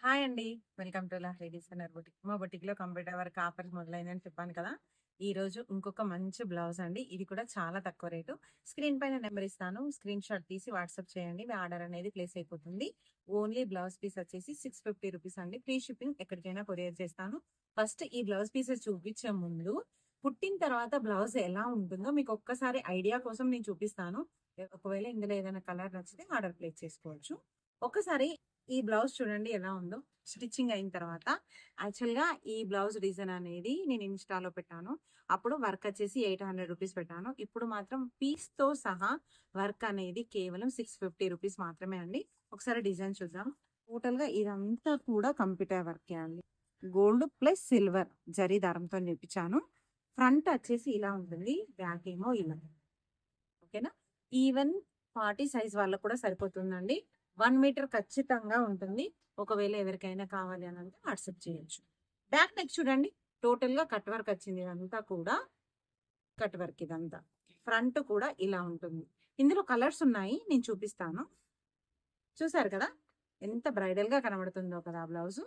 Hi అండి. Welcome to ladies అన్నారు boutique. మా బొటిక్‌లో కంప్యూటర్ వర్క్ ఆఫర్స్ మొదలైందని చెప్పాను కదా! ఈరోజు ఇంకొక మంచి బ్లౌజ్ అండి. ఇది కూడా చాలా తక్కువ రేటు. స్క్రీన్ పైన నెంబర్ ఇస్తాను. స్క్రీన్ షాట్ తీసి వాట్సాప్ చేయండి. మీ ఆర్డర్ అనేది ప్లేస్ అయిపోతుంది. ఓన్లీ బ్లౌజ్ పీస్ వచ్చేసి ₹650 అండి. ఫ్రీ షిప్పింగ్ ఎక్కడికైనా కొరియర్ చేస్తాను. ఫస్ట్ ఈ బ్లౌజ్ పీసెస్ చూపించే ముందు కుట్టిన తర్వాత బ్లౌజ్ ఎలా ఉంటుందో మీకు ఒక్కసారి ఐడియా కోసం నేను చూపిస్తాను. ఒకవేళ ఇందులో ఏదైనా కలర్ నచ్చితే ఆర్డర్ ప్లేస్ చేసుకోవచ్చు. ఒక్కసారి ఈ బ్లౌజ్ చూడండి ఎలా ఉందో స్టిచ్చింగ్ అయిన తర్వాత. యాక్చువల్‌గా ఈ బ్లౌజ్ డిజైన్ అనేది నేను ఇన్‌స్టాలో పెట్టాను. అప్పుడు వర్క్ వచ్చేసి ₹800 పెట్టాను. ఇప్పుడు మాత్రం పీస్‌తో సహా వర్క్ అనేది కేవలం ₹650 మాత్రమే అండి. ఒకసారి డిజైన్ చూద్దాం. టోటల్‌గా ఇదంతా కూడా కంప్యూటర్ వర్కే అండి. గోల్డ్ ప్లస్ సిల్వర్ జరీ దారంతో చేపించాను. ఫ్రంట్ వచ్చేసి ఇలా ఉంటుంది. బ్యాక్ ఏమో ఇలా. ఓకేనా? ఈవెన్ 40 సైజ్ వాళ్ళకి కూడా సరిపోతుందండి. 1 మీటర్ ఖచ్చితంగా ఉంటుంది. ఒకవేళ ఎవరికైనా కావాలి అని అంటే వాట్సాప్ చేయొచ్చు. బ్యాక్ నెక్ చూడండి. టోటల్‌గా కట్ వర్క్ వచ్చింది. ఇదంతా కూడా కట్ వర్క్ ఇదంతా. ఫ్రంట్ కూడా ఇలా ఉంటుంది. ఇందులో కలర్స్ ఉన్నాయి. నేను చూపిస్తాను. చూసారు కదా! ఎంత బ్రైడల్‌గా కనబడుతుందో కదా బ్లౌజు.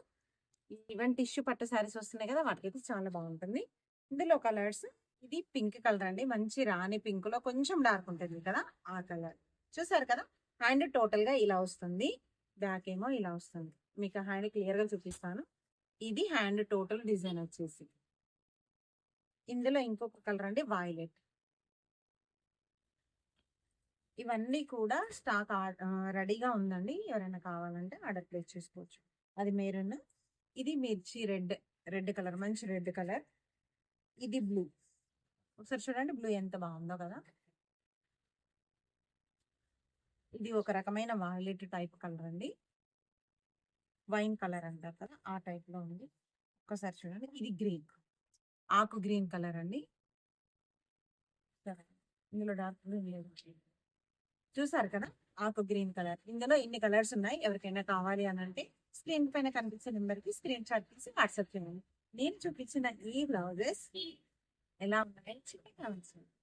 ఈవెన్ టిష్యూ పట్టు శారీస్ వస్తున్నాయి కదా! వాటికైతే చాలా బాగుంటుంది. ఇందులో కలర్స్ ఇది పింక్ కలర్ అండి. మంచి రాణి పింక్‌లో కొంచెం డార్క్ ఉంటుంది కదా! ఆ కలర్. చూసారు కదా! హ్యాండ్ టోటల్‌గా ఇలా వస్తుంది. బ్యాక్ ఏమో ఇలా వస్తుంది. మీకు హ్యాండ్ క్లియర్‌గా చూపిస్తాను. ఇది హ్యాండ్ టోటల్ డిజైన్ వచ్చేసి. ఇందులో ఇంకొక కలర్ అండి వైలెట్. ఇవన్నీ కూడా స్టాక్ రెడీగా ఉందండి. ఎవరైనా కావాలంటే ఆర్డర్ ప్లేస్ చేసుకోవచ్చు. అది మెరూన్, ఇది మిర్చి రెడ్. రెడ్ కలర్ మంచి రెడ్ కలర్. ఇది బ్లూ. ఒకసారి చూడండి బ్లూ ఎంత బాగుందో కదా! ఇది ఒక రకమైన వైలెట్ టైప్ కలర్ అండి. వైన్ కలర్ అంటారు కదా! ఆ టైప్‌లో ఉంది. ఒక్కసారి చూడండి. ఇది గ్రీన్. ఆకు గ్రీన్ కలర్ అండి. ఇందులో డార్క్ గ్రీన్ లేదు. చూసారు కదా! ఆకు గ్రీన్ కలర్. ఇందులో ఇన్ని కలర్స్ ఉన్నాయి. ఎవరికైనా కావాలి అనంటే స్క్రీన్ పైన కనిపించే నెంబర్‌కి స్క్రీన్ షాట్ తీసి వాట్సాప్ చేయండి. నేను చూపించిన ఈ బ్లౌజెస్ ఎలా ఉన్నాయో చెప్పి కామెంట్స్ చేయండి.